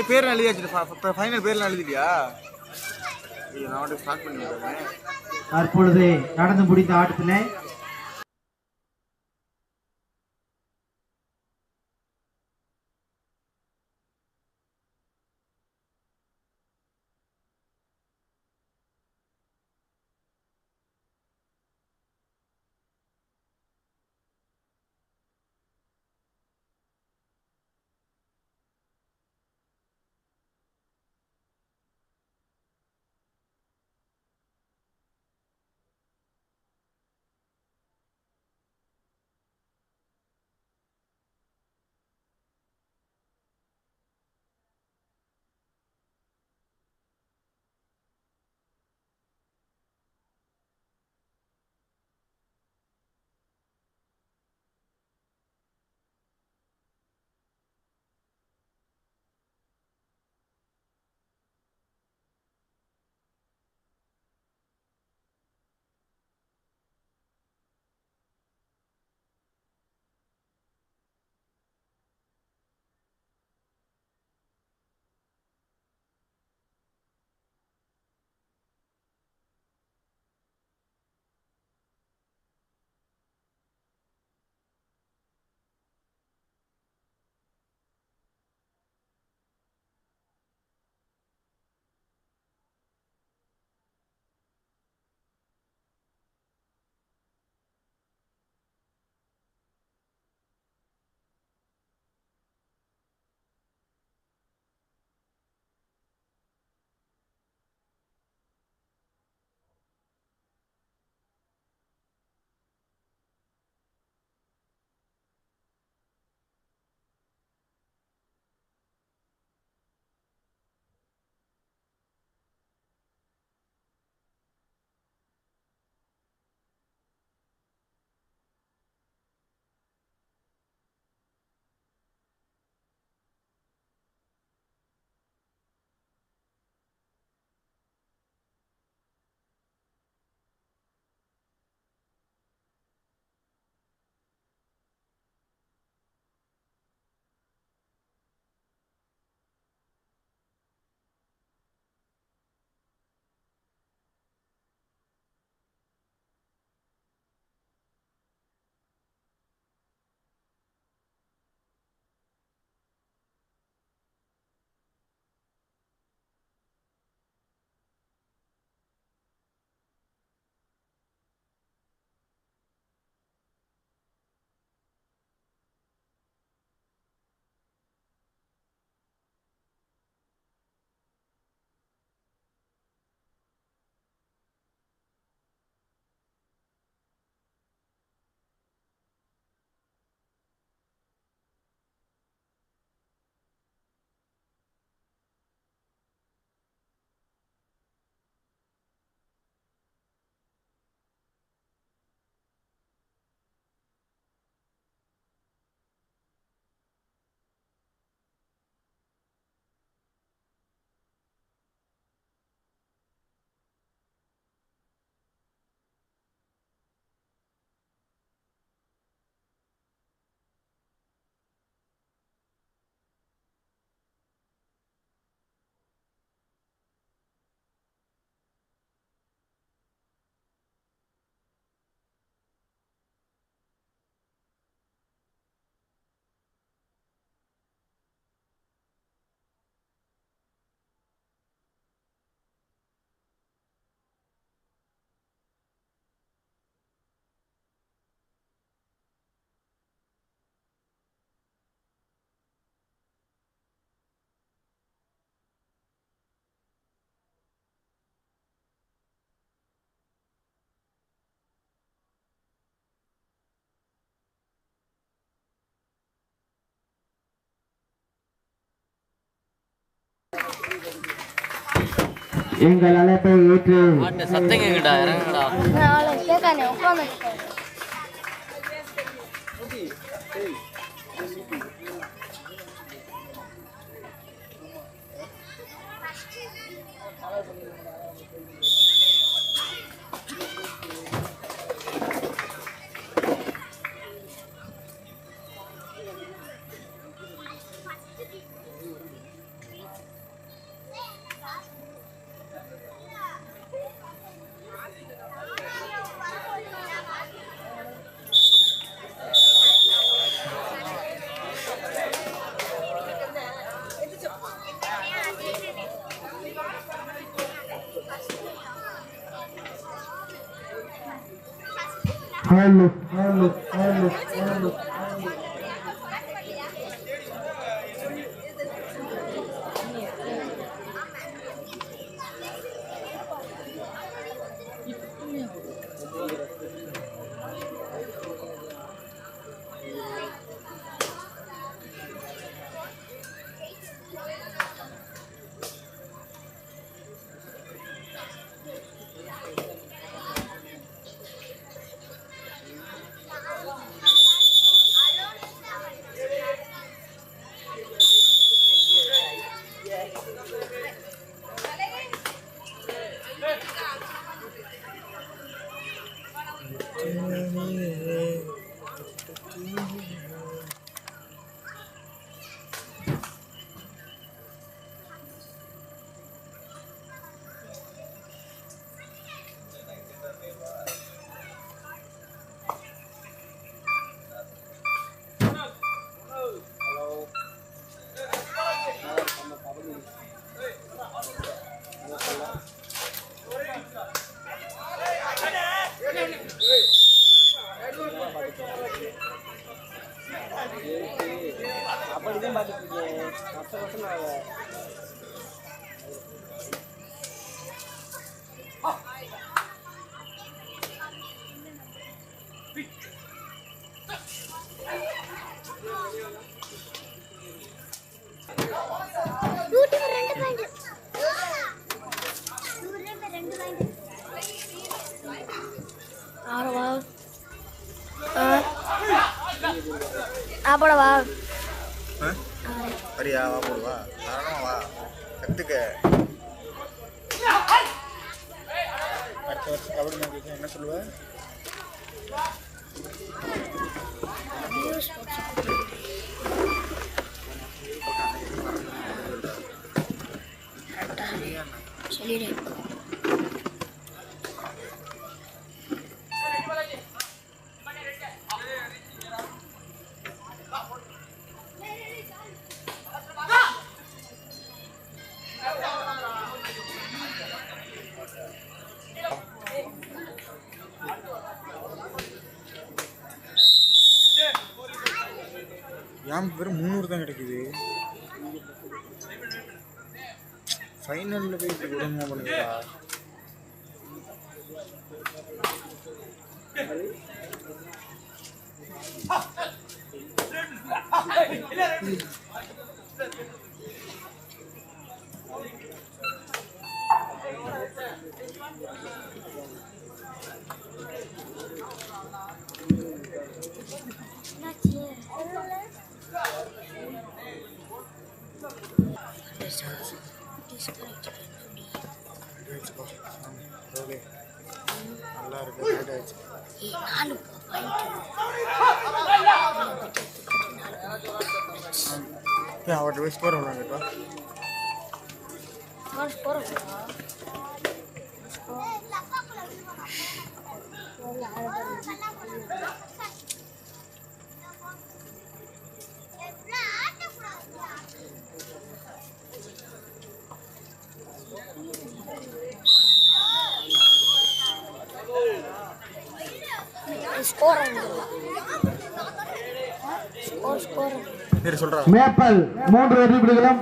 பேர் எழுதியாச்சு. ஃபைனல் பேர்லாம் எழுதிட்டியா? நான் ஸ்டார்ட் பண்ணிடுறேன். தற்பொழுது நடந்து முடிந்த ஆட்டத்தில் எங்கள் அழைப்பை ஏற்று சத்தங்கடா இறங்கடா Hello, hello, hello, hello. போடவா வரியா வா போடுவா தாராளமா வா கத்துக்க அடுத்த வருஷம் கபடி மேட்ச் என்ன சொல்லுவ சொல்லிடு ஏன் வெறும் 300 தான் கிடைக்குது ஃபைனல்ல போய் இப்படி உடம்பா பண்ணுறா நல்லா இருக்கு அவர்கிட்ட போய் ஸ்கோர் விளாண்டுப்பா மேப்பல் 3 வெற்றி புள்ளிகளும்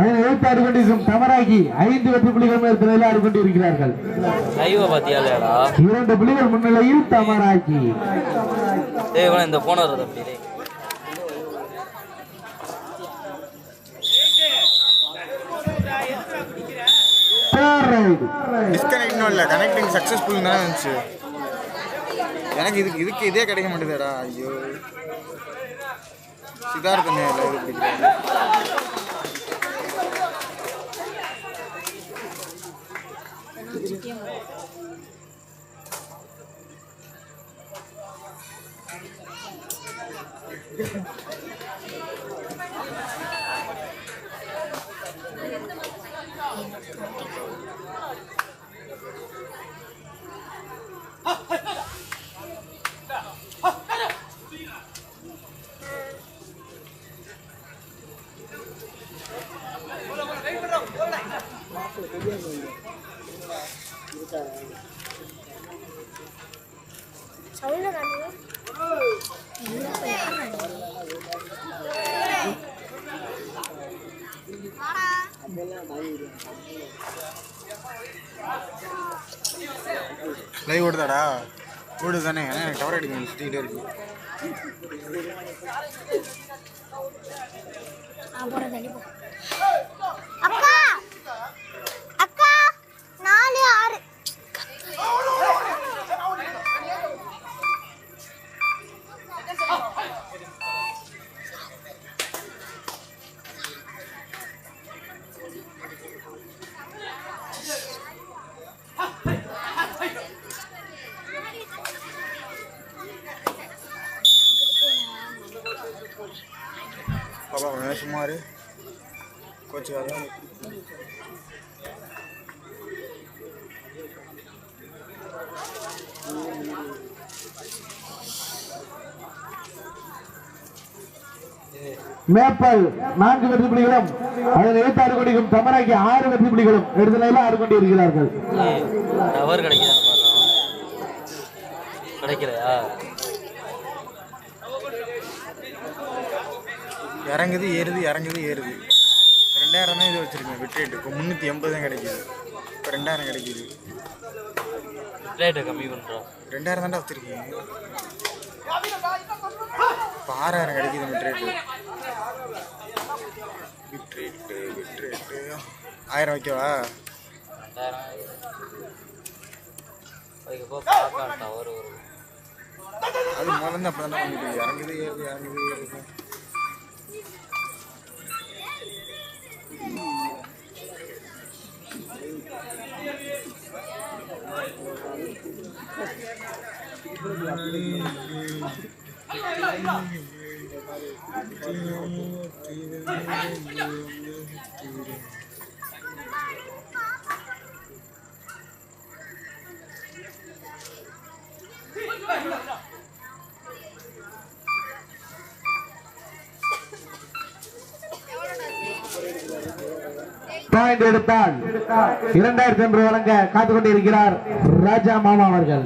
76 கண்டிஷன் தமராகி 5 வெற்றி புள்ளிகளும் எடுத்து ஆடிக்கொண்டிருக்கிறார்கள். 2 புள்ளிகள் முன்னிலையில் தமராகி. இந்த போன தம்பி டிஸ்கனெக்ட்னும் இல்லை கனெக்டிங் சக்ஸஸ்ஃபுல் தான் இருந்துச்சு எனக்கு இதுக்கு இதே கிடைக்க மாட்டேதாடா ஐயோ சித்தார்த்தனே இல்லை இது பிடிக்கிறாரு சவுண்ட் லைவ் ஓடுதாடா? ஓடுது தானே? எனக்கு டவர் அடிக்க சுற்றிக்கிட்டே இருக்கு. அக்கா அக்கா 4 6 பாப்பா கொஞ்சம் சும்மா இரு. கோச்சுக்காத. மேப்பல் 4 வெற்றி புள்ளிகளும் அதில் 76 கோடிக்கும் தமராக்கி 6 வெற்றி புள்ளிகளும் எடுத்து ஆடிக்கொண்டு இருக்கிறார்கள். டவர் கிடைக்குதா? கிடைக்கலையா? இறங்குது ஏறுது இறங்குது ஏறுது. 2000 தான் இது வச்சிருக்கேன் விட்ரேட். இப்போ 380 தான் கிடைக்குது. இப்போ 2000 கிடைக்குது. ரேட்டை கம்மி பண்ணுறோம். 2000 தான்டா வச்சிருக்கீங்க. இப்போ 6000 கிடைக்குது விட்ரேட்டு. விட்ரேட்டு 1000 வைக்கவா? 2000 அதுக்கப்போ பார்க்க டவர் வரும். அது முதல்ல அப்படி தானே பண்ணிட்டு இறங்குது ஏறுது இறங்குது ஏறுது. பாயிண்ட் எடுத்தால் 2000 என்று வழங்க காத்துக் கொண்டிருக்கிறார் ராஜா மாமா அவர்கள்.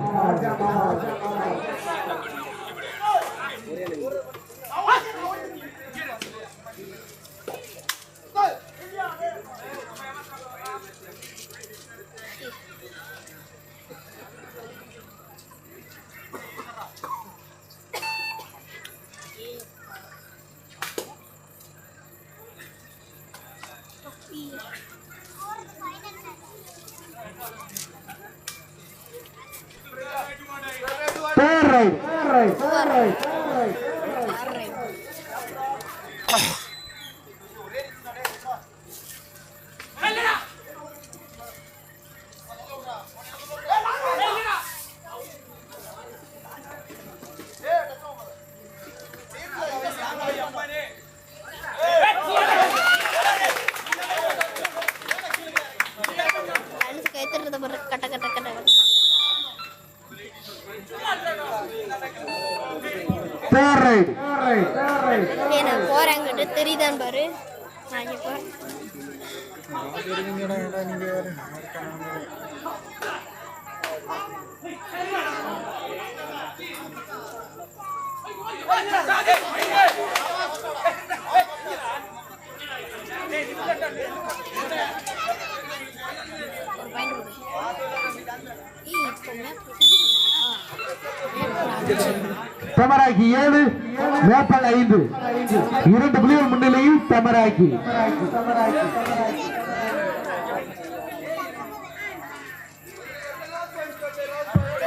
போறாங்க தெரியுதான் பாரு. தமராக்கி 7 மேப்பல் 5 2 புள்ளிகள் முன்னிலையில் தமராக்கி.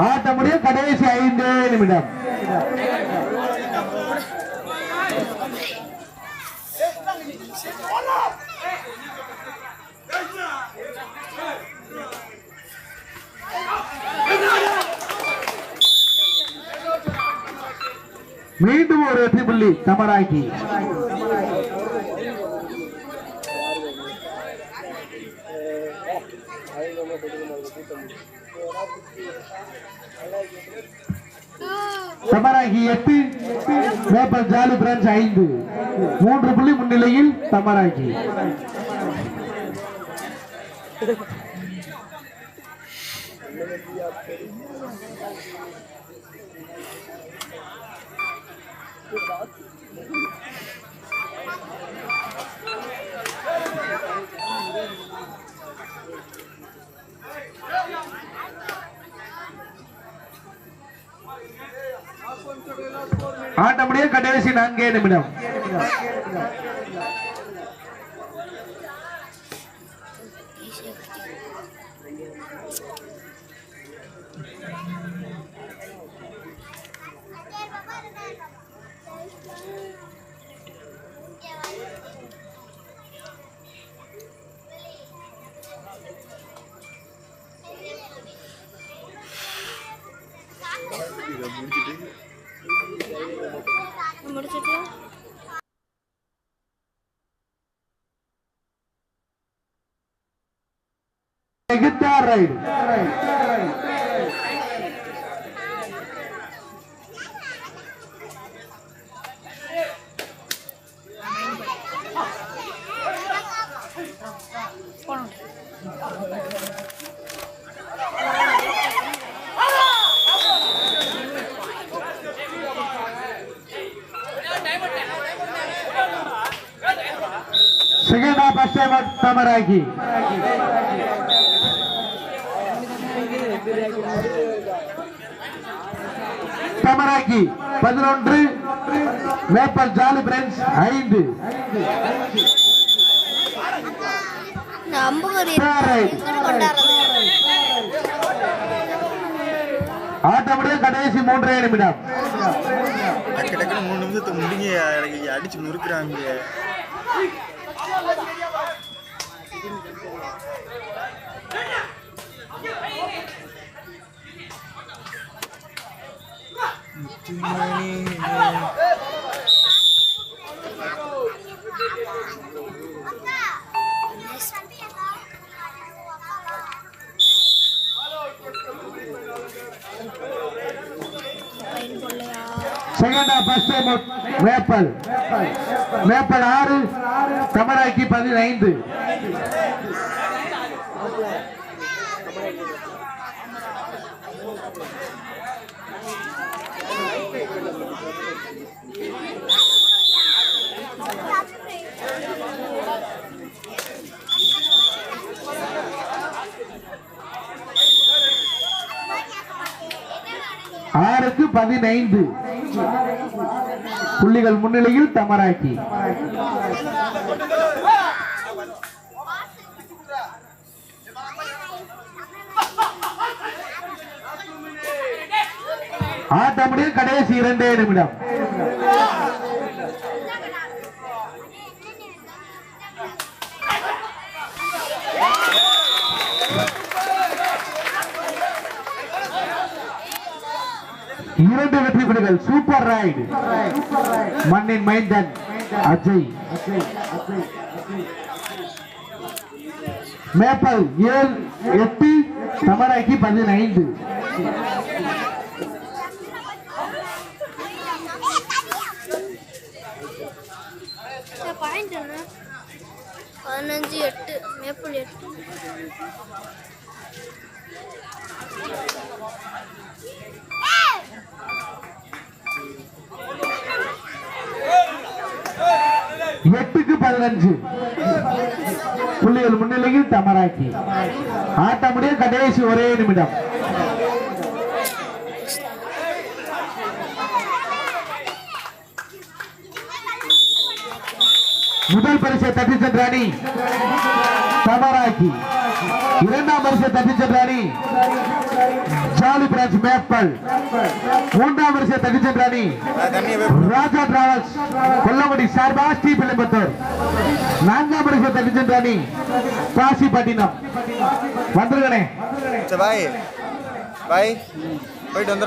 ஆட்ட முடிய கடைசி 5 நிமிடம். மீண்டும் ஒரு வெற்றி புள்ளி தமராக்கி. தமராக்கி 8 மேப்பல் ஜாலி பிரான்ச் 5 3 புள்ளி முன்னிலையில் தமராக்கி. முடிய கடைசி 4 நிமிடம். முடிச்சிட்டு guitar ride. Second half first time at Tamaraki. Tamaraki 11, Maple Jolly Friends 5. ஆட்டமுடைய கடைசி 3 நிமிடம். டக்கு டக்குன்னு 3 நிமிஷத்தை முடிங்க, எனக்கு அடிச்சு முறுக்குறாங்க. Second half first time out Maple 6, Tamaraki 15. ஆறுக்கு 15 புள்ளிகள் முன்னிலையில் தமராக்கி. ஆட்டமுடைய கடைசி 2 நிமிடம். இரண்டு வெற்றி புலிகள். சூப்பர் ரைடு மண்ணின் மைந்தன் அஜய். மேப்பல் 7, தமராக்கி 15. பாயிண்ட் என்ன 15, 8 மேப்பிள் 8. எட்டுக்கு 15 புள்ளிகள் முன்னிலையில் தமராக்கி. ஆட்டமுடைய கடைசி 1 நிமிடம். முதல் பரிசை தட்டி சென்ற அணி தமராக்கி. இரண்டாம் பரிசை தட்டி சென்ற அணி ஜாலி பிரான்ச் மேப்பல். மூன்றாம் பரிசை தட்டி சென்ற அணி ராஜா டிராவல்ஸ் கொல்லமடி சார்பா ஸ்ரீபெரும்புத்தூர். நான்காம் பரிசை தட்டி சென்ற அணி காசிப்பட்டினம். வந்துருங்கண்ணே. பாய் பாய் போயிட்டு வந்து